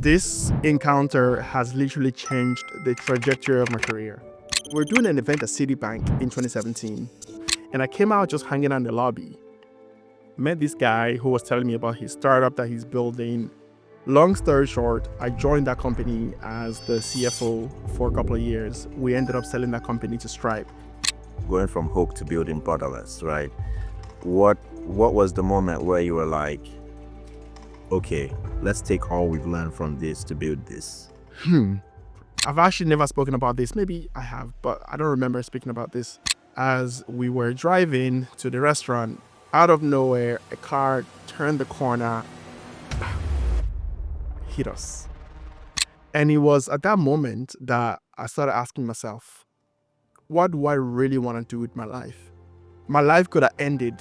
This encounter has literally changed the trajectory of my career. We're doing an event at Citibank in 2017, and I came out just hanging out in the lobby. Met this guy who was telling me about his startup that he's building. Long story short, I joined that company as the CFO for a couple of years. We ended up selling that company to Stripe. Going from HOAQ to building Borderless, right? What was the moment where you were like, okay, let's take all we've learned from this to build this? I've actually never spoken about this. Maybe I have, but I don't remember speaking about this. As we were driving to the restaurant, out of nowhere, a car turned the corner, hit us. And it was at that moment that I started asking myself, what do I really want to do with my life? My life could have ended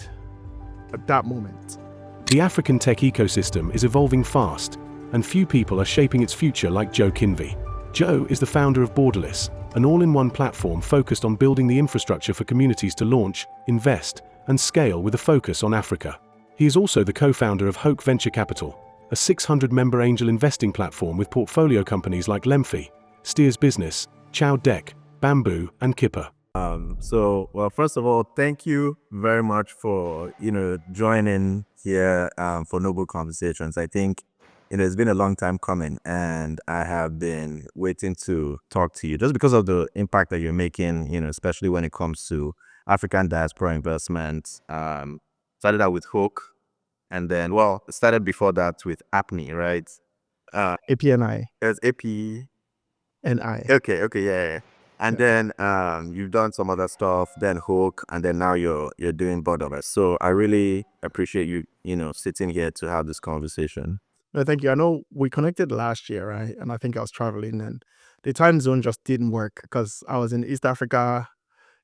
at that moment. The African tech ecosystem is evolving fast, and few people are shaping its future like Joe Kinvi. Joe is the founder of Borderless, an all-in-one platform focused on building the infrastructure for communities to launch, invest, and scale with a focus on Africa. He is also the co-founder of HOAQ Venture Capital, a 600-member angel investing platform with portfolio companies like Lemfi, Steers Business, Chow Deck, Bamboo, and Kipper. Well, first of all, thank you very much for, joining here for Noble Conversations. I think, it's been a long time coming, and I have been waiting to talk to you just because of the impact that you're making, especially when it comes to African diaspora investment. Started out with HOAQ, and then, started before that with APNI, right? APNI. There's APNI. Okay, yeah. And then you've done some other stuff, then HOAQ, and then now you're doing Borderless. So I really appreciate you, sitting here to have this conversation. No, thank you. I know we connected last year, right? And I think I was traveling, and the time zone just didn't work because I was in East Africa.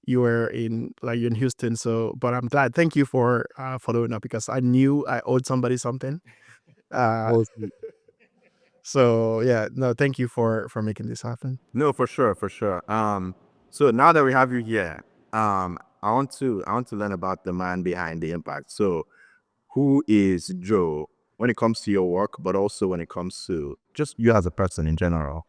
You were you're in Houston. So, but I'm glad. Thank you for following up, because I knew I owed somebody something. So yeah, no, thank you for making this happen. No, for sure. So now that we have you here, I want to learn about the man behind the impact. So, who is Joe when it comes to your work, but also when it comes to just you as a person in general?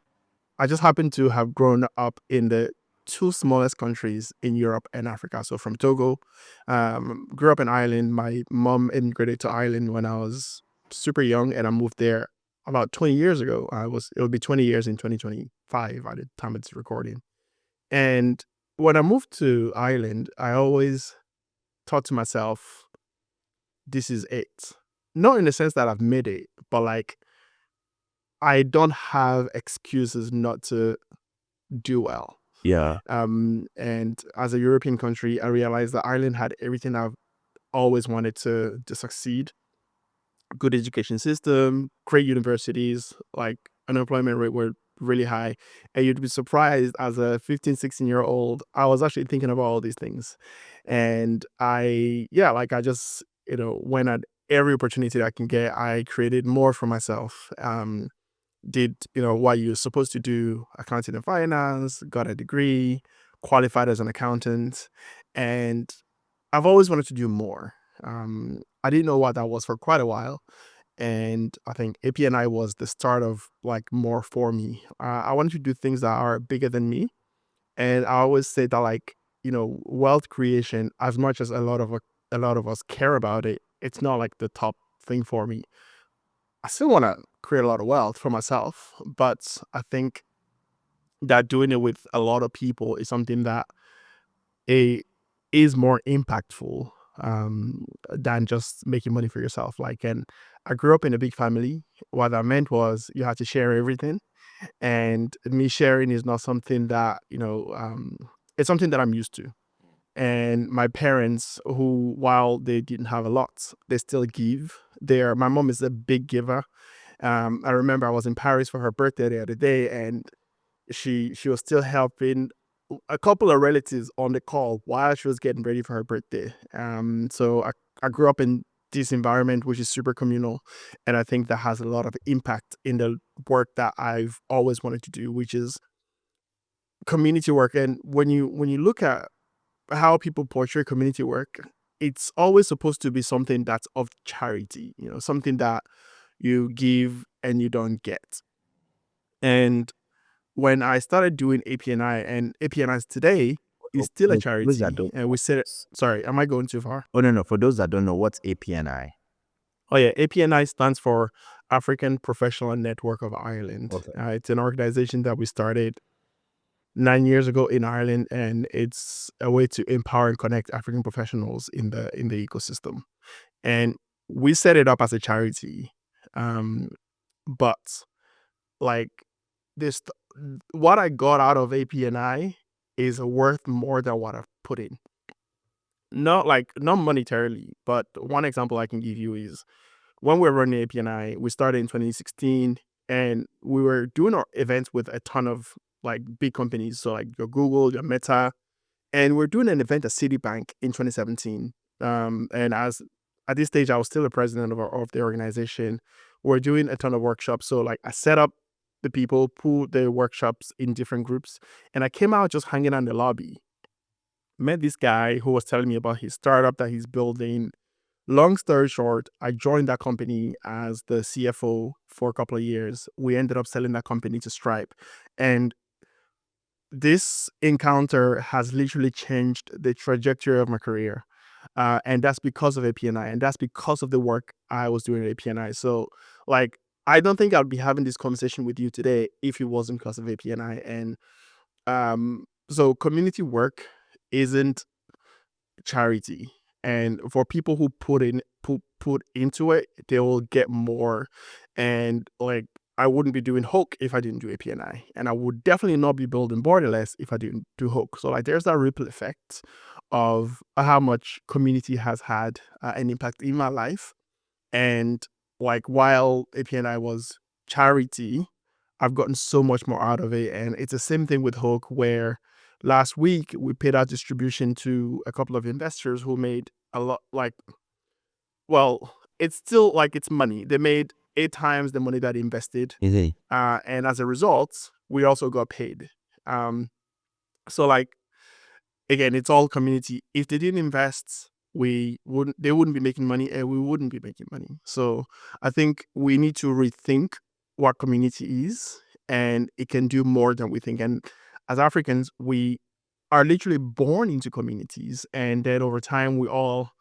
I just happen to have grown up in the two smallest countries in Europe and Africa. So from Togo, grew up in Ireland. My mom immigrated to Ireland when I was super young, and I moved there about 20 years ago. It would be 20 years in 2025 at the time of this recording. And when I moved to Ireland, I always thought to myself, this is it. Not in the sense that I've made it, but I don't have excuses not to do well. Yeah. And as a European country, I realized that Ireland had everything I've always wanted to succeed. Good education system, great universities, unemployment rate were really high. And you'd be surprised, as a 15, 16-year-old, I was actually thinking about all these things. And I just, went at every opportunity that I can get. I created more for myself. Did, what you're supposed to do, accounting and finance, got a degree, qualified as an accountant. And I've always wanted to do more. I didn't know what that was for quite a while. And I think APNI was the start of more for me. I wanted to do things that are bigger than me. And I always say that wealth creation, as much as a lot of us care about it, it's not the top thing for me. I still want to create a lot of wealth for myself, but I think that doing it with a lot of people is something that is more impactful than just making money for yourself. And I grew up in a big family. What that meant was you had to share everything, and me sharing is not something that it's something that I'm used to. And my parents, who, while they didn't have a lot, they still give. My mom is a big giver. I remember I was in Paris for her birthday the other day, and she was still helping a couple of relatives on the call while she was getting ready for her birthday. So I grew up in this environment, which is super communal, and I think that has a lot of impact in the work that I've always wanted to do, which is community work. And when you look at how people portray community work, it's always supposed to be something that's of charity, something that you give and you don't get. And when I started doing APNI, and APNI today is still a For those that charity, don't and we said, sorry, am I going too far? Oh, no. For those that don't know, what's APNI? Oh yeah, APNI stands for African Professional Network of Ireland. Okay. It's an organization that we started 9 years ago in Ireland, and it's a way to empower and connect African professionals in the ecosystem. And we set it up as a charity, but like this, what I got out of APNI is worth more than what I've put in. Not monetarily, but one example I can give you is when we were running APNI, we started in 2016, and we were doing our events with a ton of like big companies, so like your Google, your Meta, and we're doing an event at Citibank in 2017. And at this stage, I was still the president of the organization. We're doing a ton of workshops, so like I set up the people, pull the workshops in different groups, and I came out just hanging out in the lobby. Met this guy who was telling me about his startup that he's building. Long story short, I joined that company as the CFO for a couple of years. We ended up selling that company to Stripe. And this encounter has literally changed the trajectory of my career. And that's because of APNI, and that's because of the work I was doing at APNI. So, like, I don't think I'd be having this conversation with you today if it wasn't because of APNI. And so community work isn't charity, and for people who put into it, they will get more. And like, I wouldn't be doing HOAQ if I didn't do APNI, and I would definitely not be building Borderless if I didn't do HOAQ. So like, there's that ripple effect of how much community has had an impact in my life. And like, while APNI was charity, I've gotten so much more out of it. And it's the same thing with HOAQ, where last week we paid out distribution to a couple of investors who made a lot, like, well, it's still like it's money. They made 8 times the money that they invested. And as a result, we also got paid. So like, again, it's all community. If they didn't invest, they wouldn't be making money, and we wouldn't be making money. So I think we need to rethink what community is, and it can do more than we think. And as Africans, we are literally born into communities, and then over time we all,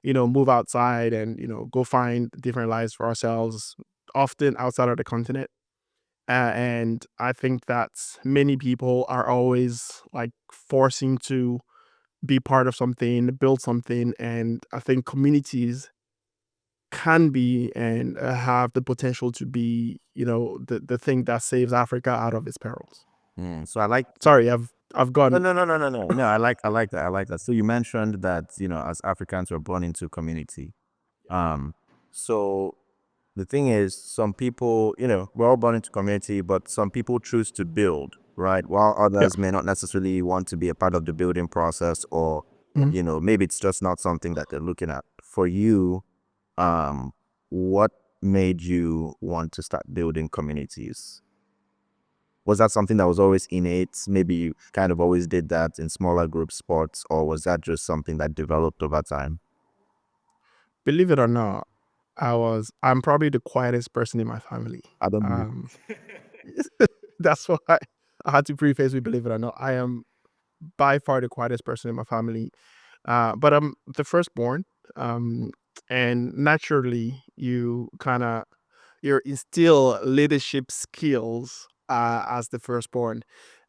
move outside and, go find different lives for ourselves, often outside of the continent. And I think that many people are always like forcing to be part of something, build something. And I think communities can be and have the potential to be, the thing that saves Africa out of its perils. So I like. Sorry, I've gone. No. No, I like that. I like that. So you mentioned that, as Africans we're born into community. So the thing is, some people, we're all born into community, but some people choose to build, right? While others may not necessarily want to be a part of the building process, or, Mhm. maybe it's just not something that they're looking at. For you, what made you want to start building communities? Was that something that was always innate? Maybe you kind of always did that in smaller group sports, or was that just something that developed over time? Believe it or not, I'm probably the quietest person in my family. I don't believe. That's why I had to preface with, believe it or not, I am by far the quietest person in my family. But I'm the firstborn. And naturally you instill leadership skills as the firstborn.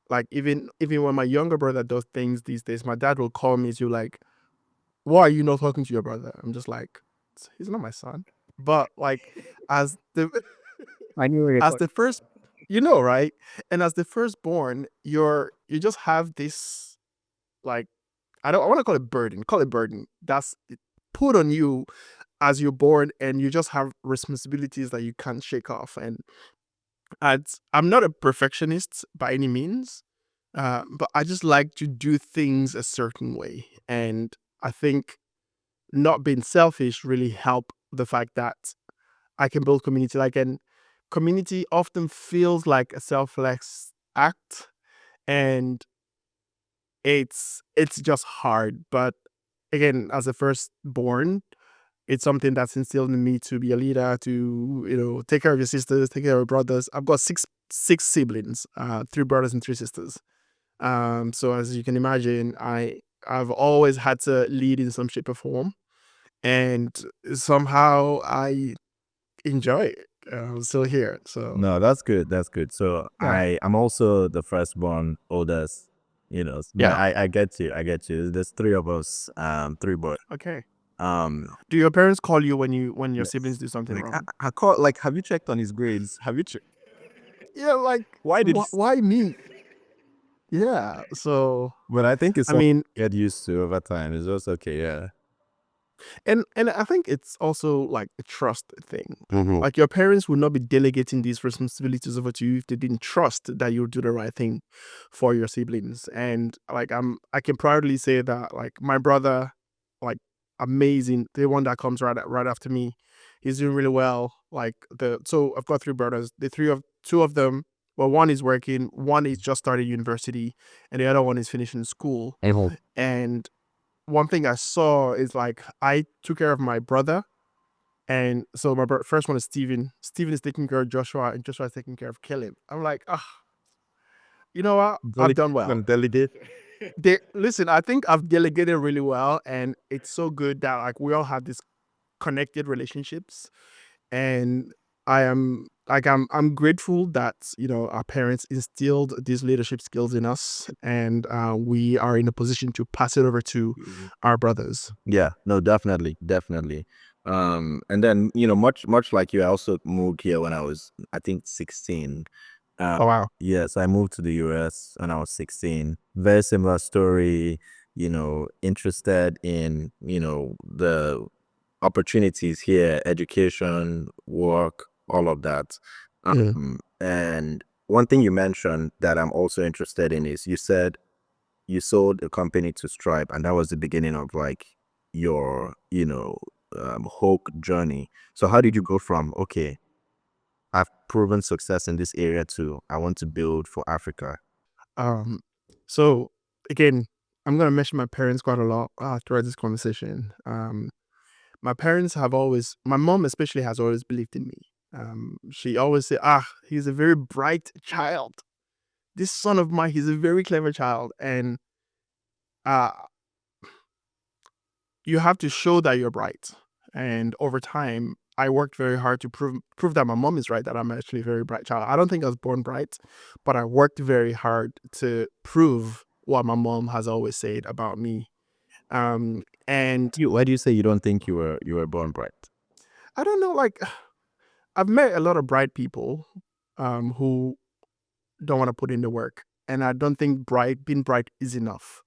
Like, even when my younger brother does things these days, my dad will call me to like, why are you not talking to your brother? I'm just like, he's not my son. But like, as the I knew it. as the first, right? And as the firstborn, you just have this, like, I want to call it burden. Call it burden. That's put on you as you're born, and you just have responsibilities that you can't shake off. And I'm not a perfectionist by any means, but I just like to do things a certain way. And I think not being selfish really help the fact that I can build community. Like, and community often feels like a selfless act, and it's just hard. But again, as a firstborn, it's something that's instilled in me to be a leader, to take care of your sisters, take care of your brothers. I've got 6 siblings, 3 brothers and 3 sisters. So as you can imagine, I've always had to lead in some shape or form, and somehow I enjoy it. I'm still here, so No, that's good. That's good. So yeah, I'm also the firstborn, oldest, but yeah. I get you. I get you. There's three of us, three boys. Okay. Um, Do your parents call you when your siblings do something like wrong? I call, like, have you checked on his grades? Have you checked? Yeah, like Why did? why me? Yeah. So But I think it's I something mean, to get used to over time. It's just okay. Yeah. and I think it's also like a trust thing. Mm-hmm. Like your parents would not be delegating these responsibilities over to you if they didn't trust that you'll do the right thing for your siblings. And like I can proudly say that like my brother, like amazing, the one that comes right after me, he's doing really well. Like so I've got 3 brothers. The 2 of them, well, one is working, one is just started university, and the other one is finishing school. And one thing I saw is like I took care of my brother, and so my first one is Steven. Steven is taking care of Joshua, and Joshua is taking care of Caleb. I'm like, ah, you know what? I've done well. Delegate. Listen, I think I've delegated really well, and it's so good that like we all have these connected relationships, and I'm grateful that our parents instilled these leadership skills in us, and we are in a position to pass it over to our brothers. Yeah, no, definitely, definitely. And then, much like you, I also moved here when I was, I think, 16. Oh wow. Yes, I moved to the US when I was 16. Very similar story, interested in, the opportunities here, education, work, all of that. Yeah. And one thing you mentioned that I'm also interested in is you said you sold a company to Stripe, and that was the beginning of like your, HOAQ journey. So how did you go from, okay, I've proven success in this area to I want to build for Africa? Um, so again, I'm gonna mention my parents quite a lot throughout this conversation. My parents have always, my mom especially, has always believed in me. She always said, he's a very bright child. This son of mine, he's a very clever child, and uh, you have to show that you're bright. And over time, I worked very hard to prove that my mom is right, that I'm actually a very bright child. I don't think I was born bright, but I worked very hard to prove what my mom has always said about me. And Why do you say you don't think you were born bright? I don't know, like I've met a lot of bright people who don't want to put in the work, and I don't think being bright is enough.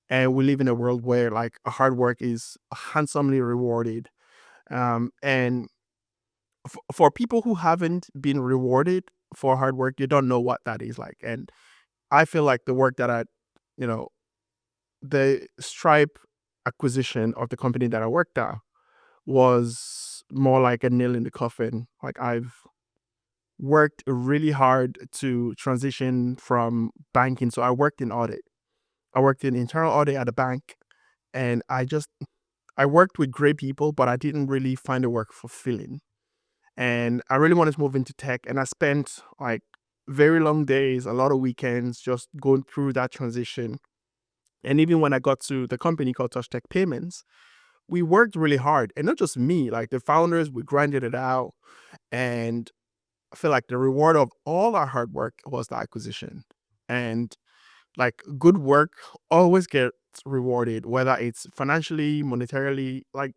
And we live in a world where like hard work is handsomely rewarded. And for people who haven't been rewarded for hard work, you don't know what that is like. And I feel like the work that you know, the Stripe acquisition of the company that I worked at was more like a nail in the coffin. Like I've worked really hard to transition from banking. So I worked in audit. I worked in internal audit at a bank, and I worked with great people, but I didn't really find the work fulfilling. And I really wanted to move into tech, and I spent like very long days, a lot of weekends just going through that transition. And even when I got to the company called Touch Tech Payments, we worked really hard, and not just me, like the founders, we grinded it out. And I feel like the reward of all our hard work was the acquisition. And like good work always gets rewarded, whether it's financially, monetarily, like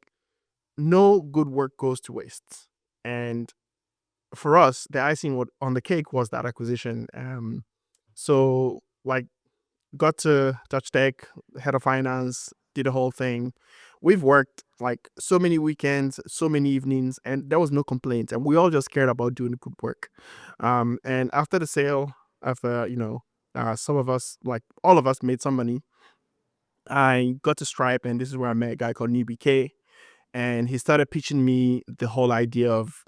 no good work goes to waste. And for us, the icing on the cake was that acquisition. So like got to Touch Tech, head of finance, did the whole thing. We've worked like so many weekends, so many evenings, and there was no complaints. And we all just cared about doing good work. And after the sale, after some of us, like all of us, made some money. I got to Stripe, and this is where I met a guy called NewBK, and he started pitching me the whole idea of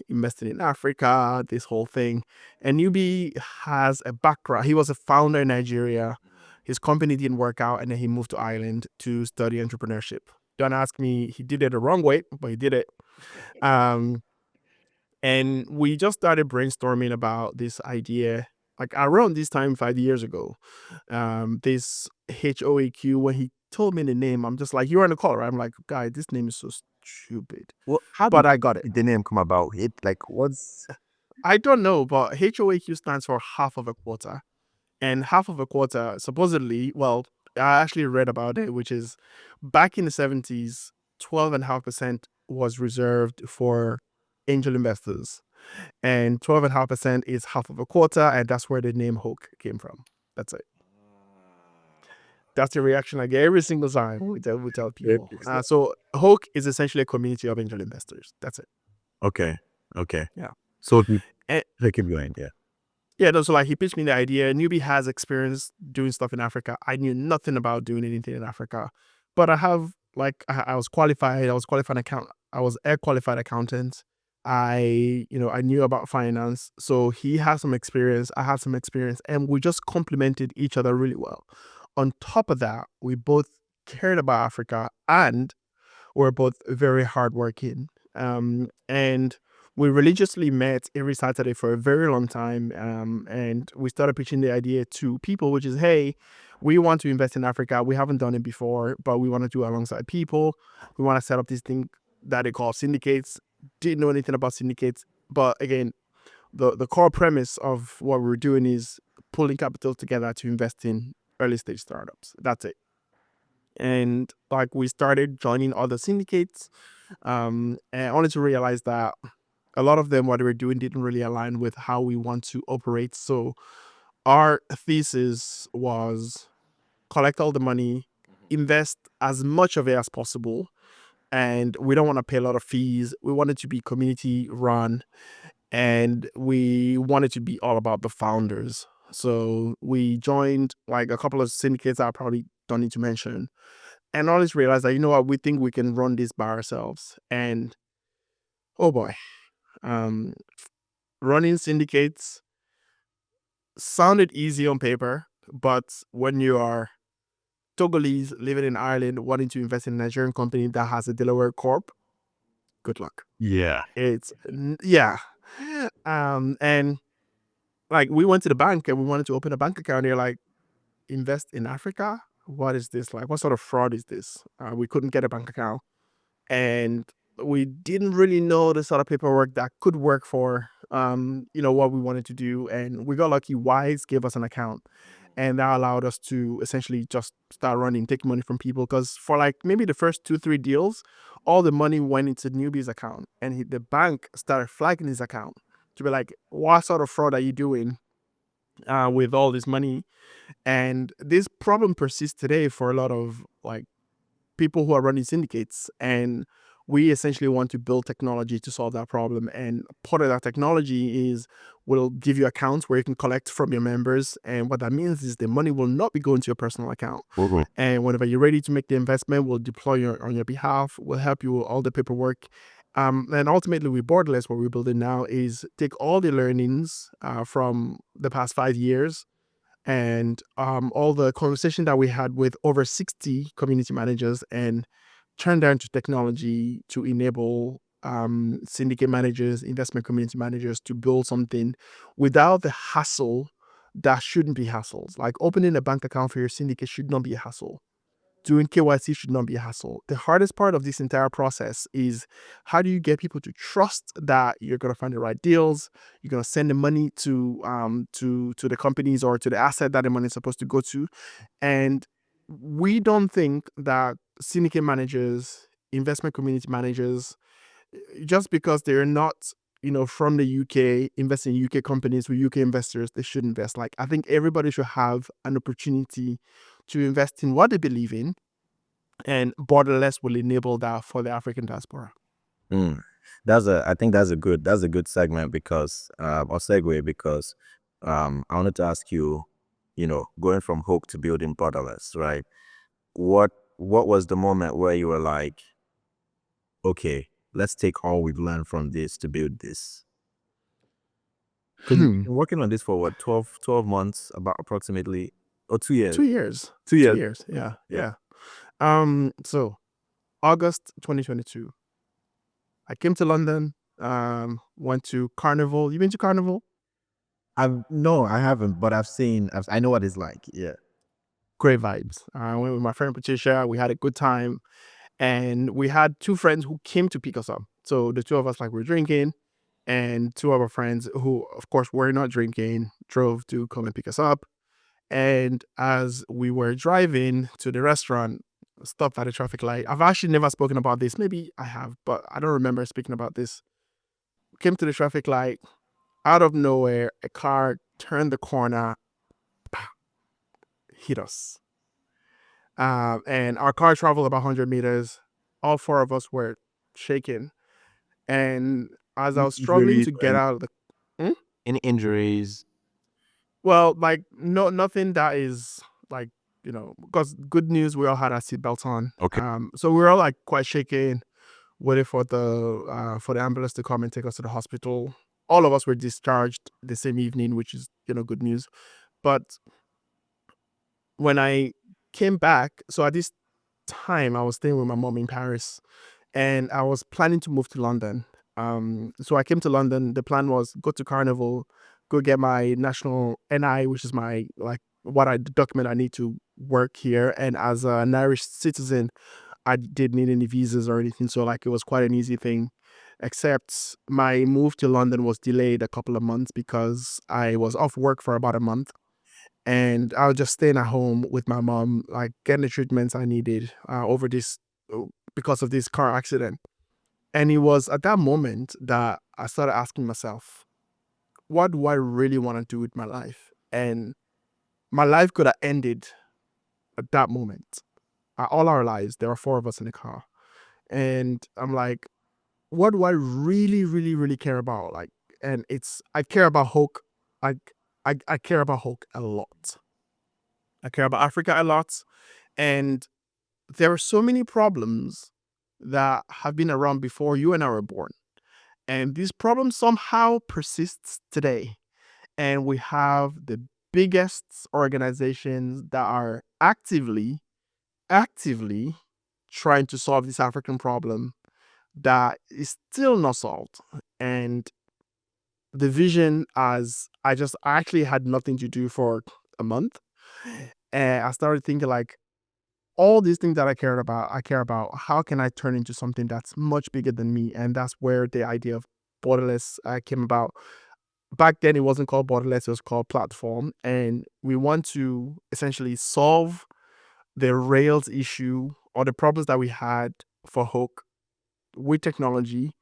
investing in Africa, this whole thing. And Newbie has a background. He was a founder in Nigeria. His company didn't work out, and then he moved to Ireland to study entrepreneurship. Don't ask me, he did it the wrong way, but he did it. Um, And we just started brainstorming about this idea, like around this time 5 years ago. This HOAQ, when he told me the name, I'm just like, you're on the call, right? I'm like, guy, this name is so stupid. Well, how But did I got it. the name come about? It like what's I don't know, but HOAQ stands for half of a quarter. And half of a quarter, supposedly, well, I actually read about it, which is back in the 70s, 12.5% was reserved for angel investors. And 12.5% is half of a quarter, and that's where the name HOAQ came from. That's it. That's the reaction I get every single time we tell people. So HOAQ is essentially a community of angel investors. That's it. Okay. Okay. Yeah. So And, keep going. Yeah. yeah, no, so like he pitched me the idea. Newbie has experience doing stuff in Africa. I knew nothing about doing anything in Africa, but I have like I was qualified. I was qualified account. I was a qualified accountant. I knew about finance. So he has some experience. I have some experience, and we just complemented each other really well. On top of that, we both cared about Africa, and we're both very hardworking. And we religiously met every Saturday for a very long time. And we started pitching the idea to people, which is, hey, we want to invest in Africa. We haven't done it before, but we want to do it alongside people. We want to set up this thing that they call syndicates. Didn't know anything about syndicates. But again, the core premise of what we're doing is pulling capital together to invest in early stage startups. That's it. And like we started joining other syndicates, and only to realize that a lot of them, what they were doing, didn't really align with how we want to operate. So our thesis was collect all the money, invest as much of it as possible, and we don't want to pay a lot of fees. We want it to be community run, and we want it to be all about the founders. So we joined like a couple of syndicates that I probably don't need to mention, and always realized that, you know what, we think we can run this by ourselves. And oh boy, running syndicates sounded easy on paper, but when you are Togolese living in Ireland wanting to invest in a Nigerian company that has a Delaware corp, good luck. Yeah. Yeah. And like we went to the bank and we wanted to open a bank account. They're like, invest in Africa? What is this? Like, what sort of fraud is this? We couldn't get a bank account, and we didn't really know the sort of paperwork that could work for what we wanted to do. And we got lucky. Wise gave us an account, and that allowed us to essentially just start running, take money from people. Because for like maybe the first 2-3 deals, all the money went into newbie's account, and the bank started flagging his account to be like, what sort of fraud are you doing with all this money? And this problem persists today for a lot of like people who are running syndicates. And we essentially want to build technology to solve that problem. And part of that technology is we'll give you accounts where you can collect from your members. And what that means is the money will not be going to your personal account. Mm-hmm. And whenever you're ready to make the investment, we'll deploy on your behalf. We'll help you with all the paperwork. And ultimately, with Borderless, what we're building now is take all the learnings from the past 5 years and all the conversation that we had with over 60 community managers and turn that into technology to enable syndicate managers, investment community managers to build something without the hassle that shouldn't be hassles. Like opening a bank account for your syndicate should not be a hassle. Doing KYC should not be a hassle. The hardest part of this entire process is how do you get people to trust that you're going to find the right deals, you're going to send the money to the companies or to the asset that the money is supposed to go to. And we don't think that syndicate managers, investment community managers, just because they're not from the UK, invest in UK companies with UK investors, they should invest. Like I think everybody should have an opportunity to invest in what they believe in, and Borderless will enable that for the African diaspora. I think that's a good segment because or segue because I wanted to ask you, going from HOAQ to building Borderless, right? What was the moment where you were like, okay, let's take all we've learned from this to build this? Because you've been working on this for what, 12 months, about approximately, or 2 years? 2 years. 2 years. 2 years. Yeah. So August 2022, I came to London. Went to Carnival. You been to Carnival? No, I haven't, but I know what it's like. Yeah. Great vibes. I went with my friend Patricia. We had a good time, and we had two friends who came to pick us up. So the two of us were drinking, and two of our friends who, of course, were not drinking drove to come and pick us up. And as we were driving to the restaurant, stopped at a traffic light. I've actually never spoken about this. Maybe I have, but I don't remember speaking about this. Came to the traffic light. Out of nowhere, a car turned the corner, hit us. And our car traveled about 100 meters. All four of us were shaking. And as I was struggling Injuries to get out of the... Hmm? any injuries? Well, no, nothing that is because good news, we all had our seatbelts on. Okay. So we were all quite shaken, waiting for the ambulance to come and take us to the hospital. All of us were discharged the same evening, which is good news. But when I came back, so at this time I was staying with my mom in Paris, and I was planning to move to London. So I came to London. The plan was go to Carnival, go get my national NI, which is my the document I need to work here. And as an Irish citizen, I didn't need any visas or anything, so it was quite an easy thing. Except my move to London was delayed a couple of months because I was off work for about a month, and I was just staying at home with my mom, getting the treatments I needed over this because of this car accident. And it was at that moment that I started asking myself, what do I really want to do with my life? And my life could have ended at that moment. All our lives, there were four of us in the car. And I'm like, what do I really, really, really care about? I care about HOAQ. I care about HOAQ a lot. I care about Africa a lot. And there are so many problems that have been around before you and I were born. And these problems somehow persists today. And we have the biggest organizations that are actively trying to solve this African problem that is still not solved. And the vision, as I actually had nothing to do for a month. And I started thinking all these things that I care about, how can I turn into something that's much bigger than me? And that's where the idea of Borderless came about. Back then, it wasn't called Borderless, it was called Platform. And we want to essentially solve the Rails issue or the problems that we had for HOAQ with technology,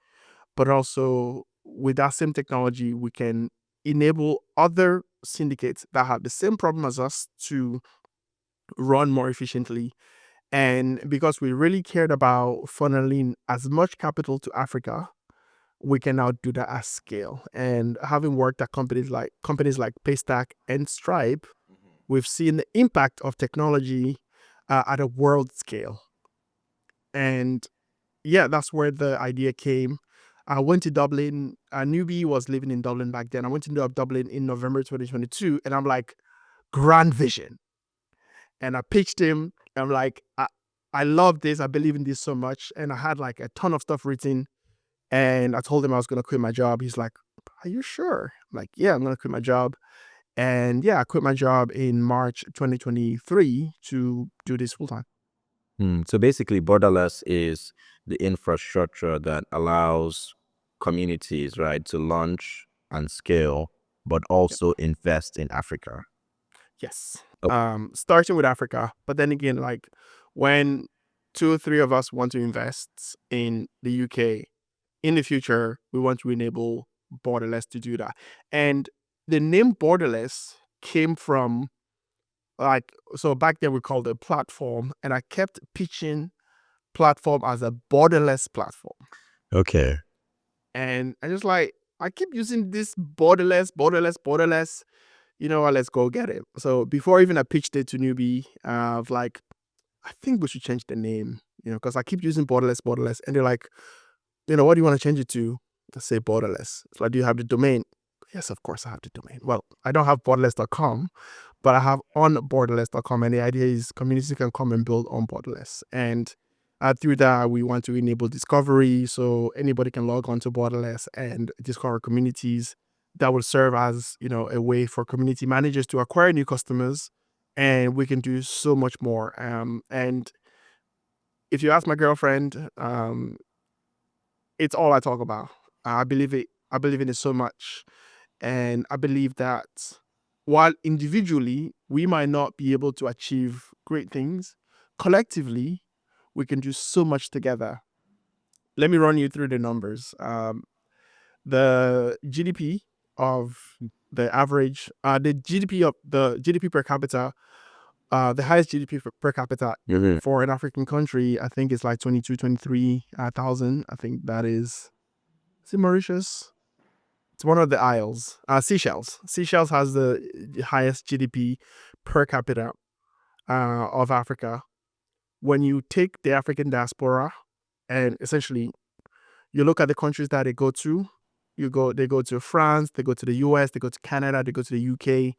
but also with that same technology, we can enable other syndicates that have the same problem as us to run more efficiently. And because we really cared about funneling as much capital to Africa, we can now do that at scale. And having worked at companies like Paystack and Stripe, we've seen the impact of technology at a world scale. And yeah, that's where the idea came. I went to Dublin. A newbie was living in Dublin back then. I went to Dublin in November 2022, and I'm like, grand vision. And I pitched him. I'm like, I love this. I believe in this so much. And I had a ton of stuff written. And I told him I was going to quit my job. He's like, are you sure? I'm like, yeah, I'm going to quit my job. And yeah, I quit my job in March 2023 to do this full time. So basically, Borderless is the infrastructure that allows communities, right, to launch and scale, but also invest in Africa. Yes. Oh. Starting with Africa. But then again, when 2 or 3 of us want to invest in the UK, in the future, we want to enable Borderless to do that. And the name Borderless came from so back then we called it Platform, and I kept pitching Platform as a borderless platform. Okay. And I keep using this borderless. You know what, let's go get it. So before even I pitched it to newbie, I was like, I think we should change the name, because I keep using borderless. And they're like, what do you want to change it to? I say Borderless. It's like, do you have the domain? Yes, of course I have the domain. Well, I don't have borderless.com, but I have on borderless.com. And the idea is communities can come and build on Borderless. And Through that, we want to enable discovery, so anybody can log on to Borderless and discover communities that will serve as, a way for community managers to acquire new customers, and we can do so much more. And if you ask my girlfriend, it's all I talk about. I believe it. I believe in it so much, and I believe that while individually we might not be able to achieve great things, collectively we can do so much together. Let me run you through the numbers. The GDP of the average, the GDP per capita, the highest GDP per capita for an African country, I think it's like 23,000. I think that is it Mauritius? It's one of the isles. Seychelles. Seychelles has the highest GDP per capita of Africa. When you take the African diaspora and essentially you look at the countries that they go to, they go to France, they go to the US, they go to Canada, they go to the UK,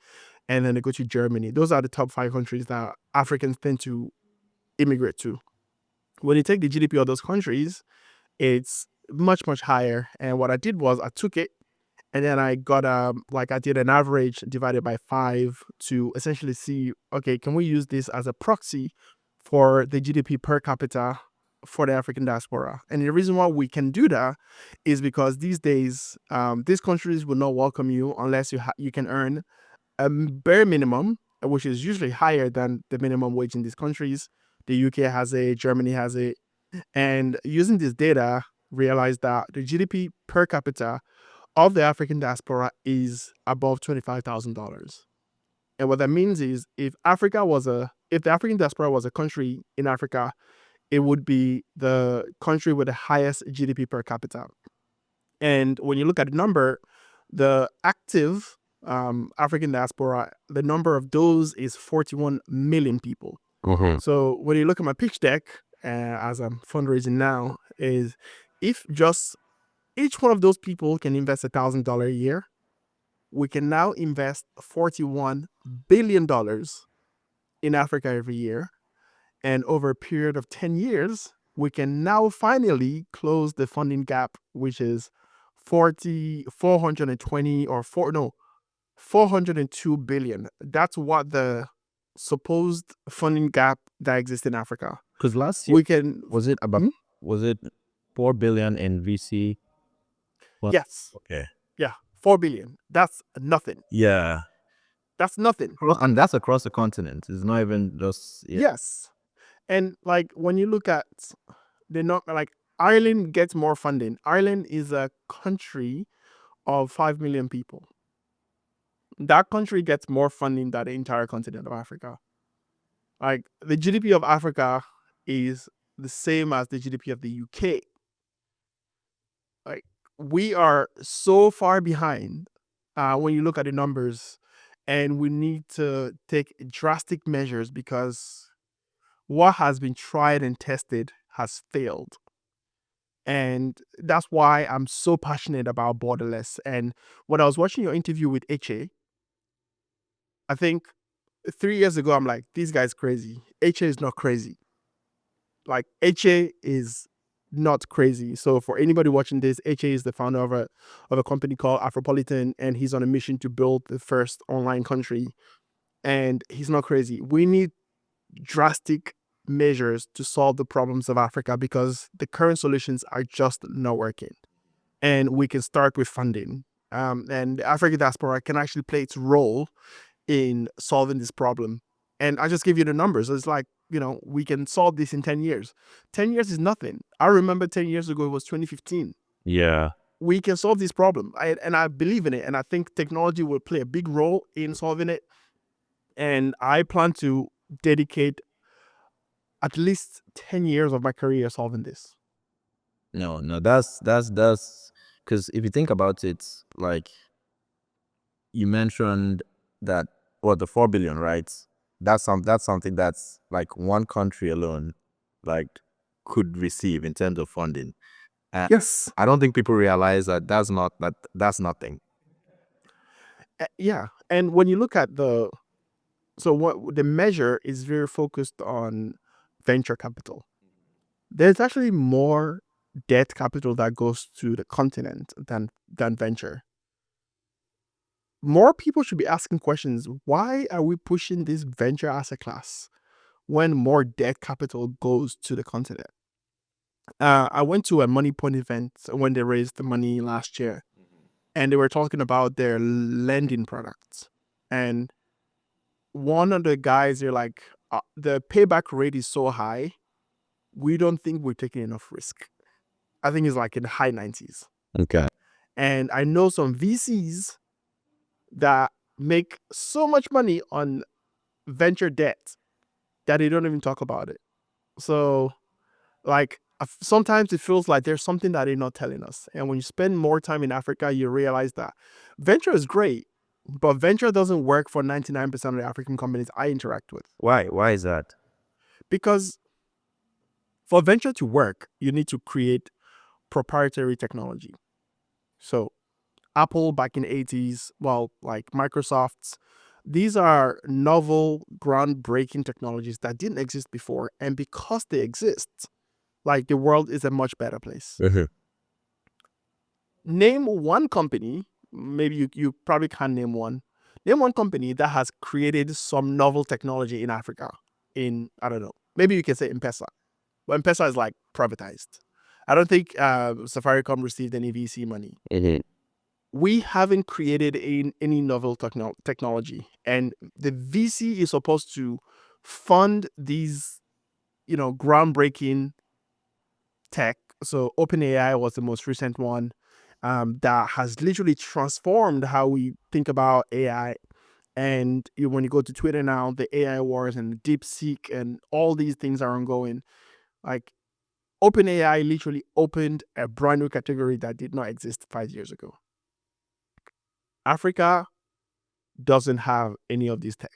and then they go to Germany. Those are the top 5 countries that Africans tend to immigrate to. When you take the GDP of those countries, it's much, much higher. And what I did was I took it and then I got I did an average divided by 5 to essentially see, okay, can we use this as a proxy for the GDP per capita for the African diaspora? And the reason why we can do that is because these days, these countries will not welcome you unless you can earn a bare minimum, which is usually higher than the minimum wage in these countries. The UK has it, Germany has it. And using this data, realized that the GDP per capita of the African diaspora is above $25,000. And what that means is if the African diaspora was a country in Africa, it would be the country with the highest GDP per capita. And when you look at the number, the active African diaspora, the number of those is 41 million people. So when you look at my pitch deck, as I'm fundraising now, is if just each one of those people can invest $1,000 a year, we can now invest $41 billion in Africa every year. And over a period of 10 years, we can now finally close the funding gap, which is 402 billion. That's what the supposed funding gap that exists in Africa. Because last year, was it about 4 billion in VC? Yes. Okay. Yeah, 4 billion. That's nothing. Yeah. That's nothing. And that's across the continent. It's not even just... Yes. And when you look at Ireland gets more funding. Ireland is a country of 5 million people. That country gets more funding than the entire continent of Africa. The GDP of Africa is the same as the GDP of the UK. We are so far behind when you look at the numbers, and we need to take drastic measures because what has been tried and tested has failed. And that's why I'm so passionate about Borderless. And when I was watching your interview with HA, I think 3 years ago, I'm like, this guy's crazy. HA is not crazy. HA is not crazy. So for anybody watching this, HA is the founder of a company called Afropolitan, and he's on a mission to build the first online country. And he's not crazy. We need drastic measures to solve the problems of Africa because the current solutions are just not working. And we can start with funding. And the African diaspora can actually play its role in solving this problem. And I just give you the numbers. It's we can solve this in 10 years. 10 years is nothing. I remember 10 years ago, it was 2015. Yeah. We can solve this problem. And I believe in it. And I think technology will play a big role in solving it. And I plan to dedicate at least 10 years of my career solving this. No, that's because if you think about it, you mentioned that, the 4 billion, right? That's something that's one country alone could receive in terms of funding. And yes. I don't think people realize that's nothing. Yeah. And when you look at what the measure is very focused on venture capital. there's actually more debt capital that goes to the continent than venture. More people should be asking questions. Why are we pushing this venture asset class when more debt capital goes to the continent? I went to a Money Point event when they raised the money last year, and they were talking about their lending products. And one of the guys, they're like, the payback rate is so high, we don't think we're taking enough risk. I think it's like in the high 90s. Okay. And I know some VCs that make so much money on venture debt that they don't even talk about it. So, like, sometimes it feels like there's something that they're not telling us. And when you spend more time in Africa, you realize that venture is great, but venture doesn't work for 99% of the African companies I interact with. Why? Why is that? Because for venture to work, you need to create proprietary technology. So Apple back in the 80s, well, like Microsoft's, these are novel, groundbreaking technologies that didn't exist before. And because they exist, like, the world is a much better place. Name one company, maybe you probably can't name one. Name one company that has created some novel technology in Africa. I don't know, maybe you can say M-Pesa. But M-Pesa is like privatized. I don't think Safaricom received any VC money. We haven't created any novel technology, and the VC is supposed to fund these, groundbreaking tech. So OpenAI was the most recent one that has literally transformed how we think about AI. And when you go to Twitter now, the AI wars and DeepSeek and all these things are ongoing. Like, OpenAI literally opened a brand new category that did not exist 5 years ago. Africa doesn't have any of these tech.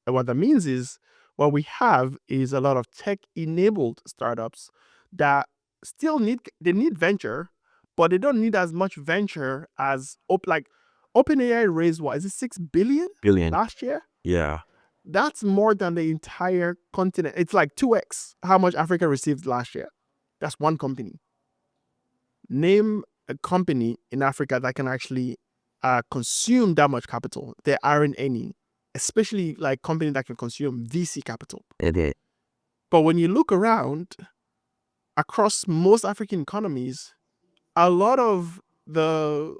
And what that means is, what we have is a lot of tech-enabled startups that still need venture, but they don't need as much venture as OpenAI raised, what is it, $6 billion last year? Yeah. That's more than the entire continent. It's like 2x how much Africa received last year. That's one company. Name a company in Africa that can actually consume that much capital. There aren't any, especially like companies that can consume VC capital. But when you look around across most African economies, a lot of the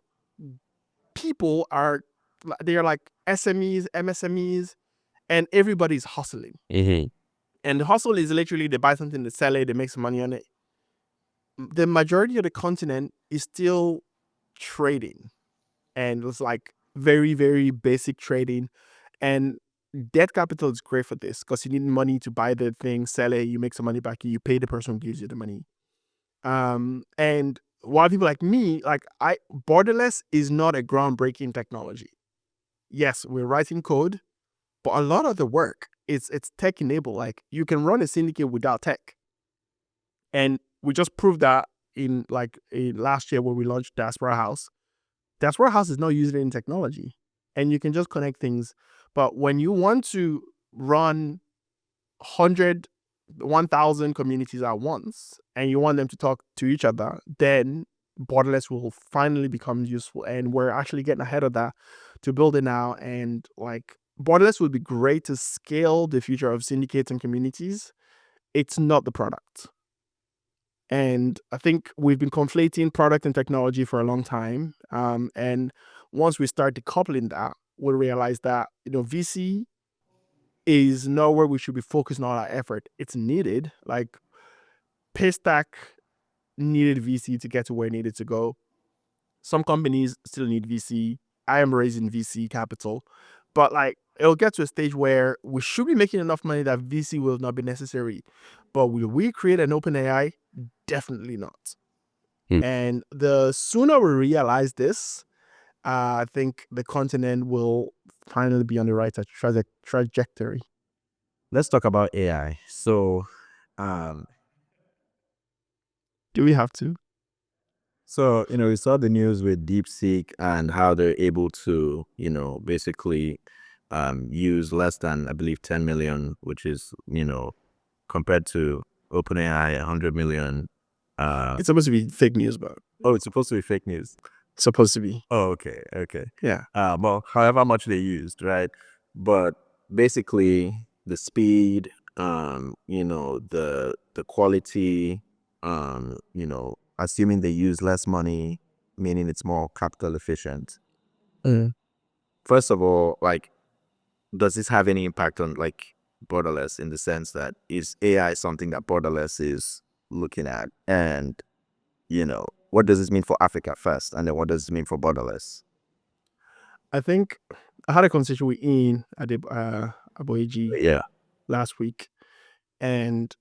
people are like SMEs, MSMEs, and everybody's hustling. And the hustle is literally they buy something, they sell it, they make some money on it. The majority of the continent is still trading, and it's like very, very basic trading. And debt capital is great for this because you need money to buy the thing, sell it, you make some money back, you pay the person who gives you the money. And while people like me, Borderless is not a groundbreaking technology. Yes, we're writing code, but a lot of the work it's tech enabled. Like, you can run a syndicate without tech. And we just proved that in last year when we launched Diaspora House. Diaspora House is not using any technology, and you can just connect things. But when you want to run 100, 1,000 communities at once, and you want them to talk to each other, then Borderless will finally become useful. And we're actually getting ahead of that to build it now. And Borderless would be great to scale the future of syndicates and communities. It's not the product. And I think we've been conflating product and technology for a long time. And once we start decoupling that, we'll realize that, VC is not where we should be focusing all our effort. It's needed. Like, Paystack needed VC to get to where it needed to go. Some companies still need VC. I am raising VC capital. But it'll get to a stage where we should be making enough money that VC will not be necessary. But will we create an OpenAI? Definitely not. And the sooner we realize this, I think the continent will finally be on the right trajectory. Let's talk about AI. So, Do we have to? So, we saw the news with DeepSeek and how they're able to, basically use less than, I believe, 10 million, which is, compared to OpenAI 100 million. It's supposed to be fake news, but Oh, it's supposed to be fake news. supposed to be. Oh, okay, okay. Yeah. Well, however much they used, right? But basically, the speed, the quality, assuming they use less money, meaning it's more capital efficient. First of all, like, does this have any impact on like Borderless in the sense that is AI something that Borderless is looking at? And, what does this mean for Africa first? And then what does it mean for Borderless? I think I had a conversation with Ian at Aboeji Yeah. last week, and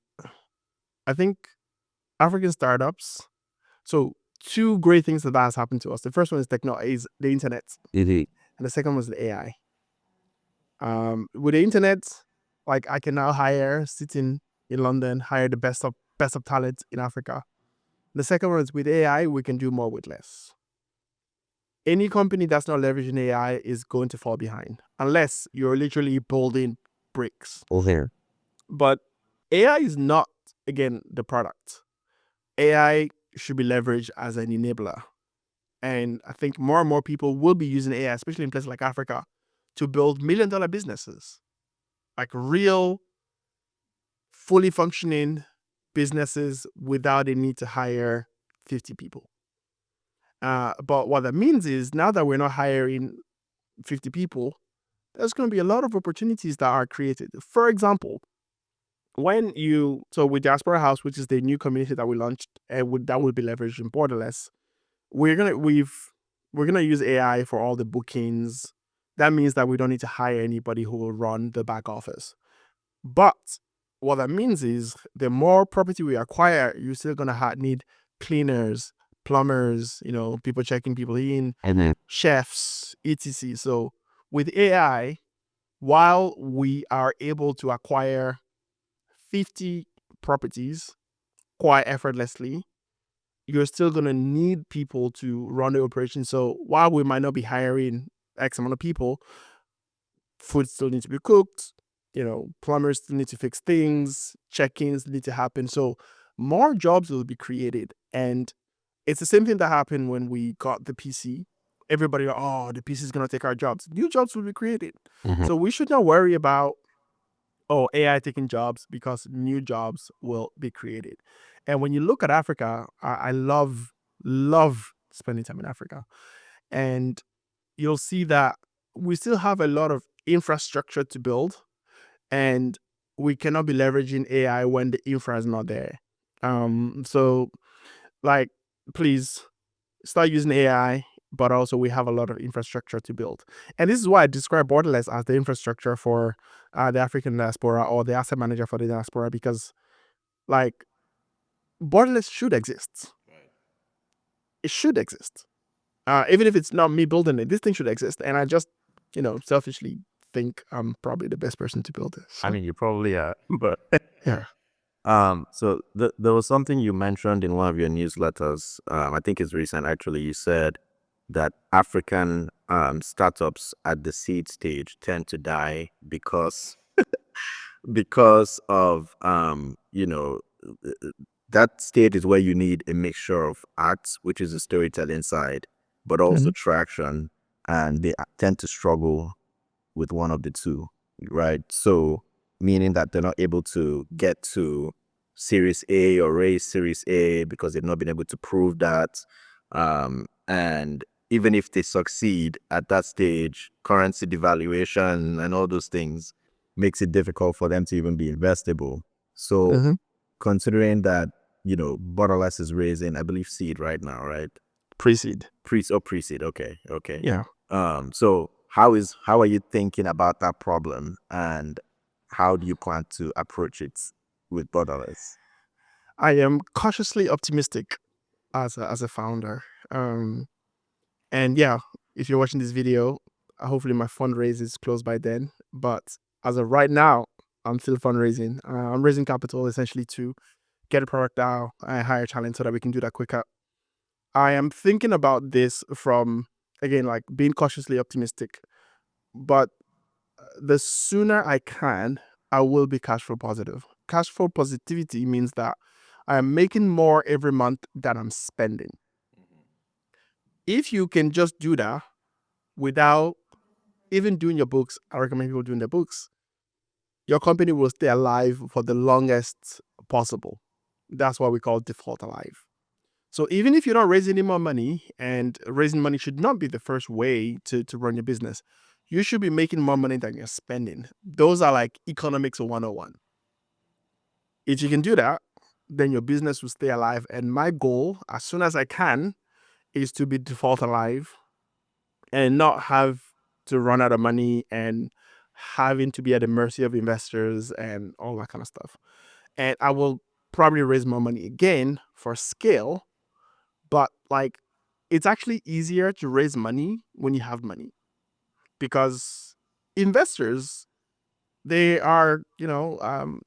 I think African startups. So two great things that has happened to us. The first one is is the internet, and the second was the AI. With the internet, like I can now sitting in London, hire the best of talent in Africa. The second one is with AI, we can do more with less. Any company that's not leveraging AI is going to fall behind unless you're literally building bricks. But AI is not, again, the product. AI should be leveraged as an enabler. And I think more and more people will be using AI, especially in places like Africa, to build $1 million businesses. Like real, fully functioning businesses without a need to hire 50 people. But what that means is now that we're not hiring 50 people, there's going to be a lot of opportunities that are created. For example, with Diaspora House, which is the new community that we launched, and that will be leveraged in Borderless, we're gonna use AI for all the bookings. That means that we don't need to hire anybody who will run the back office. But what that means is the more property we acquire, you're still gonna need cleaners, plumbers, people checking people in, chefs, etc. So with AI, while we are able to acquire 50 properties quite effortlessly, you're still going to need people to run the operation. So while we might not be hiring X amount of people, food still needs to be cooked, plumbers still need to fix things, check-ins need to happen. So more jobs will be created. And it's the same thing that happened when we got the PC. Everybody, the PC is going to take our jobs. New jobs will be created. So we should not worry about AI taking jobs, because new jobs will be created. And when you look at Africa, I love spending time in Africa. And you'll see that we still have a lot of infrastructure to build, and we cannot be leveraging AI when the infra is not there. So like, please start using AI, but also we have a lot of infrastructure to build. And this is why I describe Borderless as the infrastructure for the African diaspora, or the asset manager for the diaspora, because like Borderless should exist. It should exist. Even if it's not me building it, this thing should exist. And I just, selfishly think I'm probably the best person to build it. So, I mean, you probably are, but yeah. So there was something you mentioned in one of your newsletters. I think it's recent, actually. You said that African startups at the seed stage tend to die because of that stage is where you need a mixture of arts, which is the storytelling side, but also traction, and they tend to struggle with one of the two, right? So meaning that they're not able to get to Series A or raise Series A because they've not been able to prove that. And even if they succeed at that stage, currency devaluation and all those things makes it difficult for them to even be investable. So considering that, Borderless is raising, I believe, seed right now, right? Pre-seed. Pre-seed. Okay. Yeah. So how are you thinking about that problem, and how do you plan to approach it with Borderless? I am cautiously optimistic as a founder. And yeah, if you're watching this video, hopefully my fundraise is close by then. But as of right now, I'm still fundraising. I'm raising capital essentially to get a product out and hire talent so that we can do that quicker. I am thinking about this from, again, like being cautiously optimistic. But the sooner I can, I will be cash flow positive. cash flow positivity means that I am making more every month than I'm spending. If you can just do that without even doing your books, I recommend people doing their books, your company will stay alive for the longest possible. That's what we call default alive. So even if you don't raise any more money, and raising money should not be the first way to run your business, you should be making more money than you're spending. Those are like economics 101. If you can do that, then your business will stay alive. And my goal, as soon as I can, is to be default alive and not have to run out of money and having to be at the mercy of investors and all that kind of stuff. And I will probably raise more money again for scale, but like it's actually easier to raise money when you have money, because investors, they are,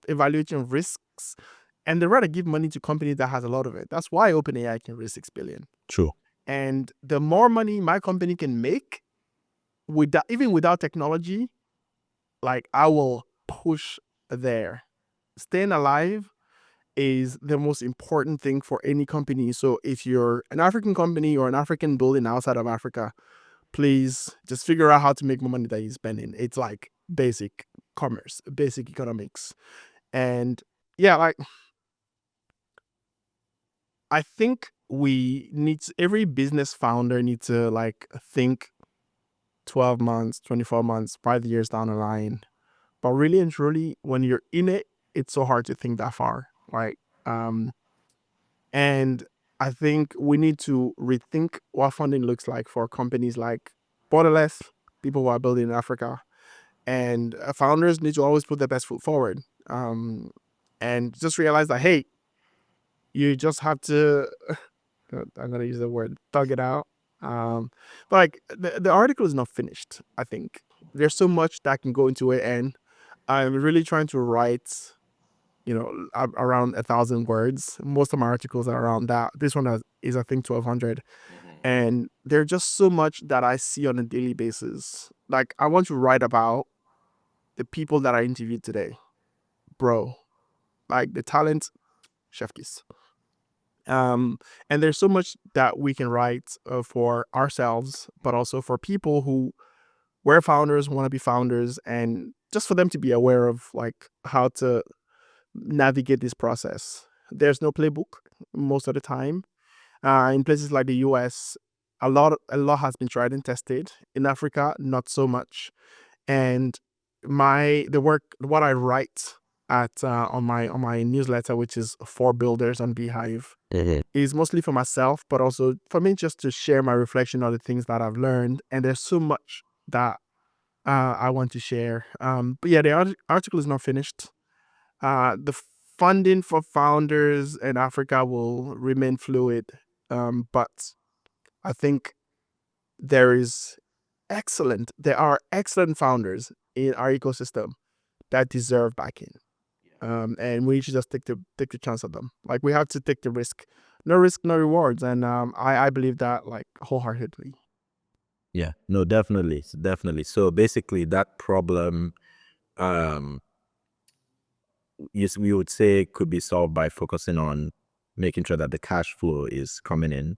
evaluating risks, and they rather give money to companies that has a lot of it. That's why OpenAI can raise 6 billion. True. And the more money my company can make even without technology, like I will push there. Staying alive is the most important thing for any company. So if you're an African company or an African building outside of Africa, please just figure out how to make more money than you're spending. It's like basic commerce, basic economics. And yeah, like I think every business founder needs to like think 12 months, 24 months, 5 years down the line. But really and truly, when you're in it, it's so hard to think that far, right? And I think we need to rethink what funding looks like for companies like Borderless, people who are building in Africa. And founders need to always put their best foot forward, and just realize that, hey, you just have to, I'm going to use the word, thug it out. But like the article is not finished, I think. There's so much that can go into it, and I'm really trying to write, around 1,000 words. Most of my articles are around that. This one is I think 1,200. And there's just so much that I see on a daily basis. Like I want to write about the people that I interviewed today. Bro, like the talent, chef kiss. And there's so much that we can write for ourselves, but also for people who were founders, want to be founders, and just for them to be aware of like how to navigate this process. There's no playbook most of the time. In places like the US, a lot has been tried and tested. In Africa, not so much. And what I write at on my newsletter, which is for builders on Beehive, is mostly for myself, but also for me just to share my reflection on the things that I've learned. And there's so much that I want to share. But yeah, the article is not finished. The funding for founders in Africa will remain fluid, but I think there are excellent founders in our ecosystem that deserve backing, and we should just take the chance of them. Like we have to take the risk. No risk, no rewards, and I believe that like wholeheartedly. Yeah, no, definitely. So basically that problem, yes, we would say could be solved by focusing on making sure that the cash flow is coming in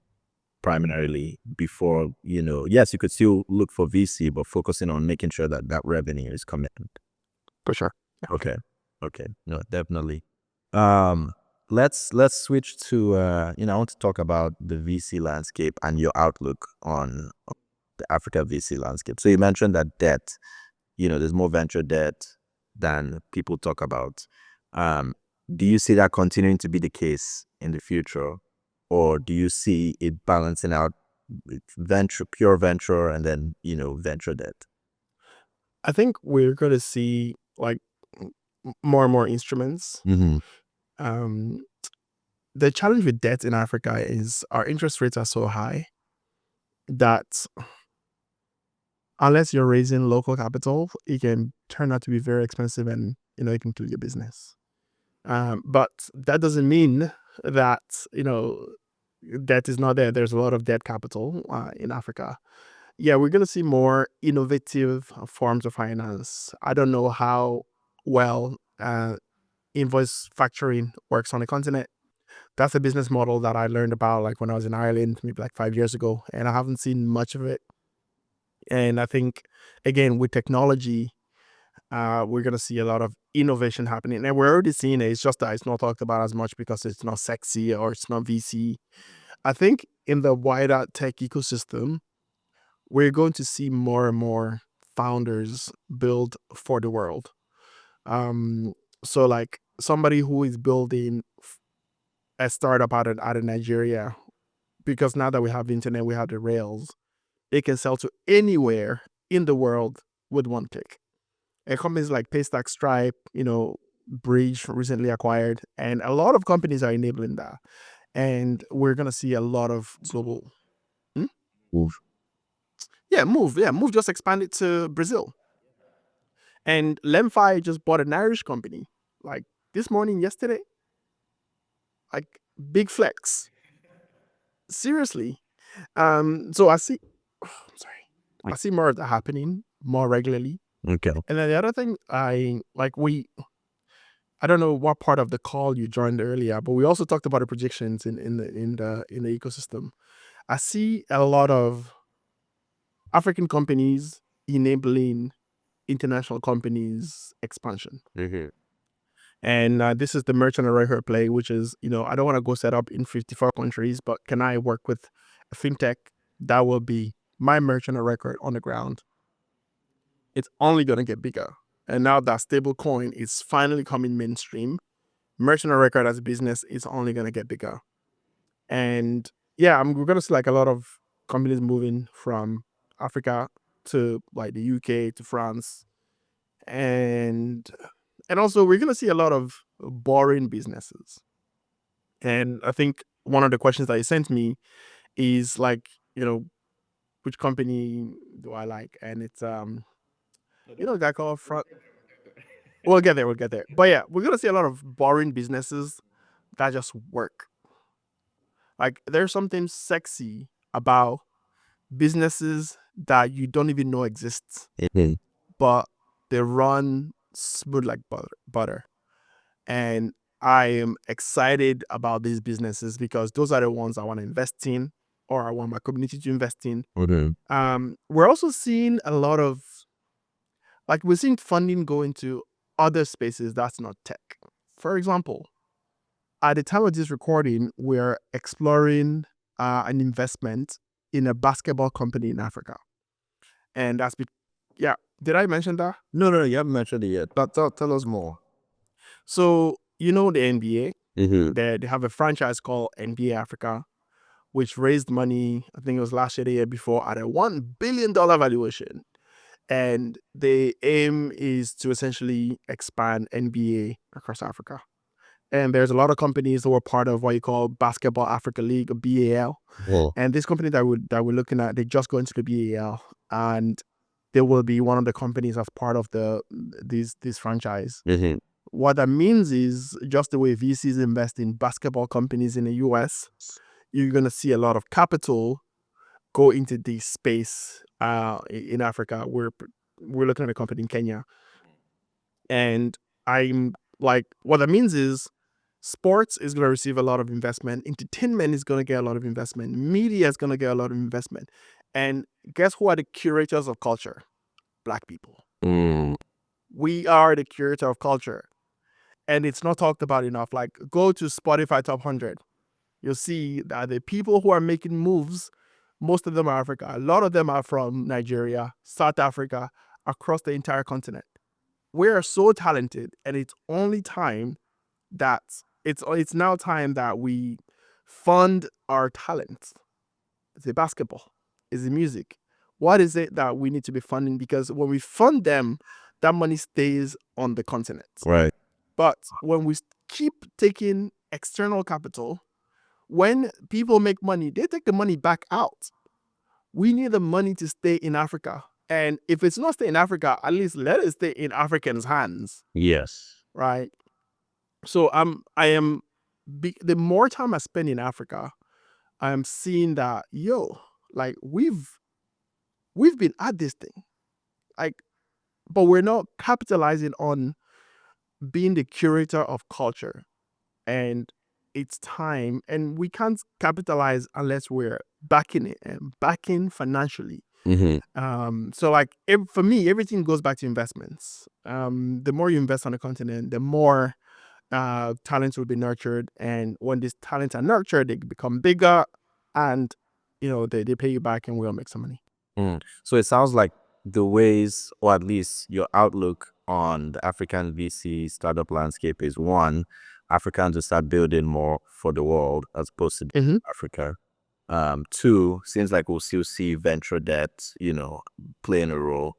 primarily before, yes, you could still look for VC, but focusing on making sure that that revenue is coming in. For sure. Okay. No, definitely. Let's switch to, I want to talk about the VC landscape and your outlook on the Africa VC landscape. So you mentioned that debt, there's more venture debt than people talk about. Do you see that continuing to be the case in the future, or do you see it balancing out with pure venture, and then, venture debt? I think we're going to see like more and more instruments. The challenge with debt in Africa is our interest rates are so high that unless you're raising local capital, it can turn out to be very expensive, and it can kill your business. But that doesn't mean that debt is not there. There's a lot of debt capital in Africa. Yeah, we're going to see more innovative forms of finance. I don't know how well invoice factoring works on the continent. That's a business model that I learned about like when I was in Ireland, maybe like 5 years ago, and I haven't seen much of it. And I think, again, with technology, we're going to see a lot of innovation happening. And we're already seeing it. It's just that it's not talked about as much because it's not sexy or it's not VC. I think in the wider tech ecosystem, we're going to see more and more founders build for the world. So like somebody who is building a startup out of Nigeria, because now that we have the internet, we have the rails, they can sell to anywhere in the world with one click. And companies like Paystack, Stripe, Bridge recently acquired, and a lot of companies are enabling that. And we're gonna see a lot of global. Move. Yeah, Move. Yeah, Move just expanded to Brazil. And Lemfi just bought an Irish company like this morning, yesterday. Like big flex. Seriously. So I see sorry. I see more of that happening more regularly. Okay. And then the other thing I don't know what part of the call you joined earlier, but we also talked about the projections in the ecosystem. I see a lot of African companies enabling international companies expansion. And this is the merchant of record play, which is, I don't want to go set up in 54 countries, but can I work with a fintech that will be my merchant of record on the ground? It's only going to get bigger. And now that stable coin is finally coming mainstream, merchant of record as a business is only going to get bigger. And yeah, we're going to see like a lot of companies moving from Africa to like the UK to France. And also we're going to see a lot of boring businesses. And I think one of the questions that you sent me is like, which company do I like? And it's that called front. We'll get there. But yeah, we're gonna see a lot of boring businesses that just work. Like there's something sexy about businesses that you don't even know exists, but they run smooth like butter. And I am excited about these businesses because those are the ones I want to invest in, or I want my community to invest in. We're also seeing a lot of we're seeing funding go into other spaces that's not tech. For example, at the time of this recording, we're exploring an investment in a basketball company in Africa. And that's yeah. Did I mention that? No, you haven't mentioned it yet. But tell us more. So, the NBA, they have a franchise called NBA Africa, which raised money, I think it was last year, the year before, at a $1 billion valuation. And the aim is to essentially expand NBA across Africa. And there's a lot of companies that were part of what you call Basketball Africa League, or BAL. And this company that we're looking at, they just go into the BAL, and they will be one of the companies as part of this franchise. What that means is, just the way VCs invest in basketball companies in the US, you're going to see a lot of capital go into this space in Africa. We're looking at a company in Kenya. And I'm like, what that means is sports is going to receive a lot of investment. Entertainment is going to get a lot of investment. Media is going to get a lot of investment. And guess who are the curators of culture? Black people. We are the curator of culture. And it's not talked about enough. Like, go to Spotify Top 100. You'll see that the people who are making moves, most of them are Africa. A lot of them are from Nigeria, South Africa, across the entire continent. We are so talented, and it's only time that it's now time that we fund our talent. Is it basketball? Is it music? What is it that we need to be funding? Because when we fund them, that money stays on the continent. Right. But when we keep taking external capital, when people make money, they take the money back out. We need the money to stay in Africa. And if it's not stay in Africa, at least let it stay in Africans' hands. Yes. Right? So the more time I spend in Africa, I am seeing that, like we've been at this thing. Like, but we're not capitalizing on being the curator of culture, and it's time, and we can't capitalize unless we're backing it and backing financially. So like for me, everything goes back to investments. The more you invest on the continent, the more talents will be nurtured, and when these talents are nurtured, they become bigger, and they pay you back, and we'll make some money. So it sounds like the ways, or at least your outlook on the African VC startup landscape is, one, Africans to start building more for the world as opposed to Africa. Two, seems like we'll still see venture debt, playing a role.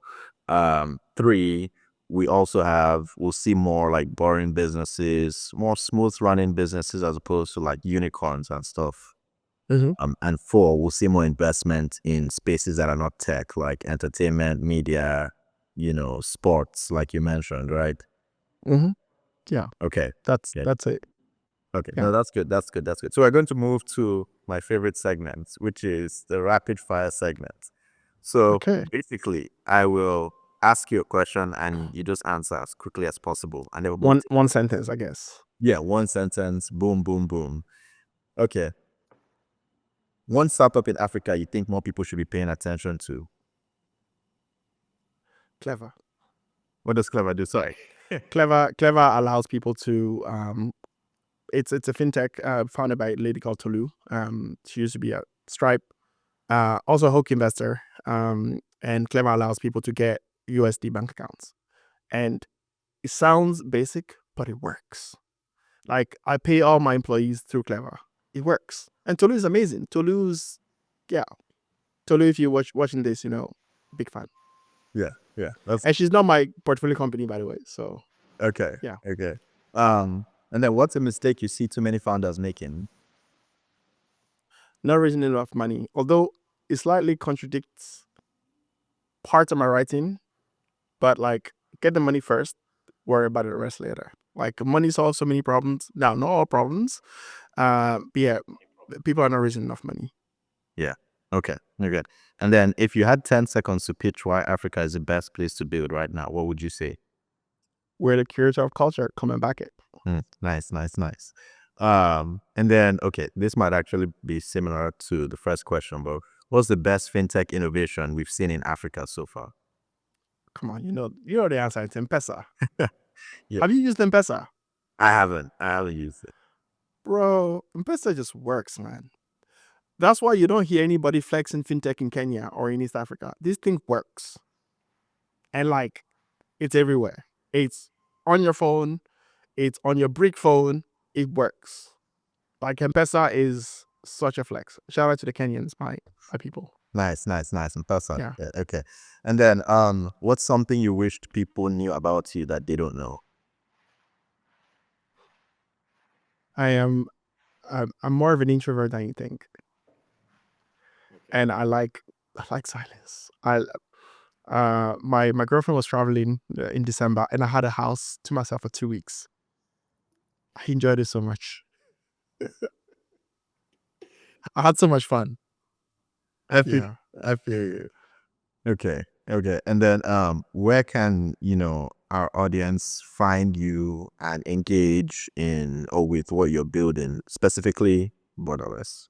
Three, we'll see more like boring businesses, more smooth running businesses as opposed to like unicorns and stuff. And four, we'll see more investment in spaces that are not tech, like entertainment, media, sports, like you mentioned, right? Yeah. Okay. That's Yeah. it. Okay. Yeah. No, that's good. That's good. That's good. So we're going to move to my favorite segment, which is the rapid fire segment. So Okay. basically, I will ask you a question and you just answer as quickly as possible. And then One sentence, I guess. yeah, one sentence, boom, boom, boom. Okay. One startup in Africa you think more people should be paying attention to? Clever. What does Clever do? Sorry. Clever allows people to it's a fintech founded by a lady called Tolu. She used to be at Stripe, also a HOAQ investor. And Clever allows people to get USD bank accounts. And it sounds basic, but it works. Like, I pay all my employees through Clever. It works. And Tolu is amazing. Tolu, if you're watching this, big fan. Yeah. That's And she's not my portfolio company, by the way. So okay. Yeah. Okay. And then what's a mistake you see too many founders making? not raising enough money, although it slightly contradicts parts of my writing, but like, get the money first, worry about the rest later. Like, money solves so many problems. Now, not all problems. But yeah, people are not raising enough money. Yeah. Okay. Very good. And then if you had 10 seconds to pitch why Africa is the best place to build right now, what would you say? We're the curator of culture. Come and back it. Nice. And then, okay, this might actually be similar to the first question, but what's the best fintech innovation we've seen in Africa so far? Come on, you know the answer. It's M-Pesa. Yeah. Have you used M-Pesa? I haven't used it. Bro, M-Pesa just works, man. That's why you don't hear anybody flexing fintech in Kenya or in East Africa. This thing works. And like, it's everywhere. It's on your phone. It's on your brick phone. It works. Like, M-Pesa is such a flex. Shout out to the Kenyans, my people. Nice. And person. Yeah. Okay. And then, what's something you wished people knew about you that they don't know? I'm more of an introvert than you think. And I like silence. My girlfriend was traveling in December, and I had a house to myself for 2 weeks. I enjoyed it so much. I had so much fun. I feel you. Okay. And then, where can, our audience find you and engage in or with what you're building, specifically Borderless?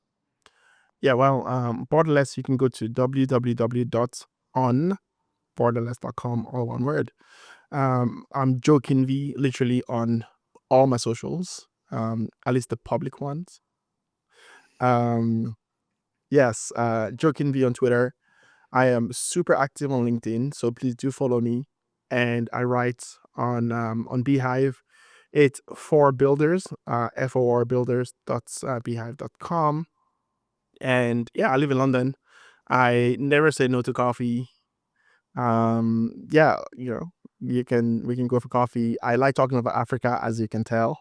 Yeah, well, Borderless, you can go to www.onborderless.com, all one word. I'm Joe Kinvi, literally on all my socials, at least the public ones. Yes, Joe Kinvi on Twitter. I am super active on LinkedIn, so please do follow me. And I write on Beehive. It's for builders, forbuilders.beehive.com. And yeah, I live in London. I never say no to coffee. Yeah, we can go for coffee. I like talking about Africa, as you can tell,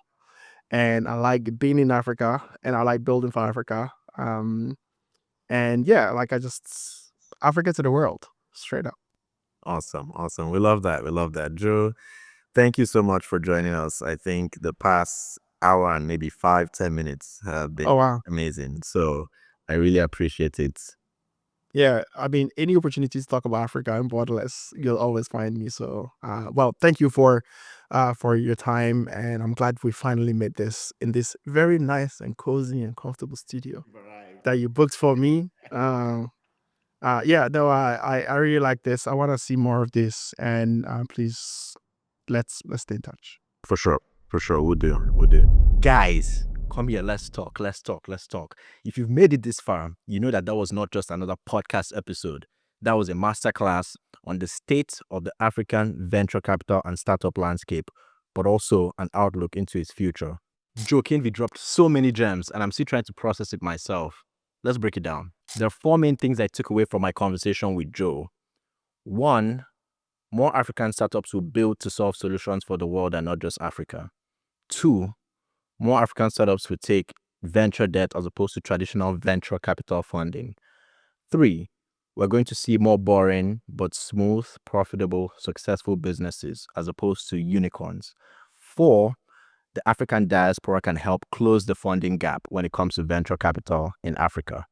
and I like being in Africa, and I like building for Africa. And yeah, like, Africa to the world, straight up. Awesome. We love that. Joe, thank you so much for joining us. I think the past hour and maybe 5-10 minutes have been Oh wow. amazing. So I really appreciate it. Yeah, I mean, any opportunity to talk about Africa and Borderless, you'll always find me. So, well, thank you for your time, and I'm glad we finally made this in this very nice and cozy and comfortable studio that you booked for me. Yeah, no, I really like this. I want to see more of this, and please, let's stay in touch. For sure. For sure. We'll do. We'll do. Guys, come here. Let's talk. Let's talk. Let's talk. If you've made it this far, you know that that was not just another podcast episode. That was a masterclass on the state of the African venture capital and startup landscape, but also an outlook into its future. Joe Kinvi dropped so many gems, and I'm still trying to process it myself. Let's break it down. There are 4 main things I took away from my conversation with Joe. 1, more African startups will build to solve solutions for the world and not just Africa. 2, more African startups will take venture debt as opposed to traditional venture capital funding. 3, we're going to see more boring but smooth, profitable, successful businesses as opposed to unicorns. 4, the African diaspora can help close the funding gap when it comes to venture capital in Africa.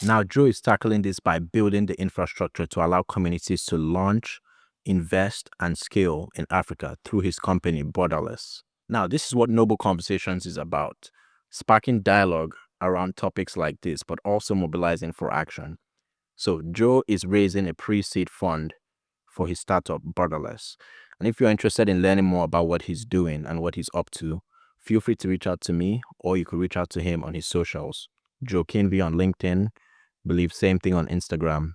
Now, Joe is tackling this by building the infrastructure to allow communities to launch, invest, and scale in Africa through his company, Borderless. Now, this is what Noble Conversations is about, sparking dialogue around topics like this, but also mobilizing for action. So, Joe is raising a pre-seed fund for his startup, Borderless. And if you're interested in learning more about what he's doing and what he's up to, feel free to reach out to me, or you could reach out to him on his socials. Joe Kinvi on LinkedIn, believe same thing on Instagram,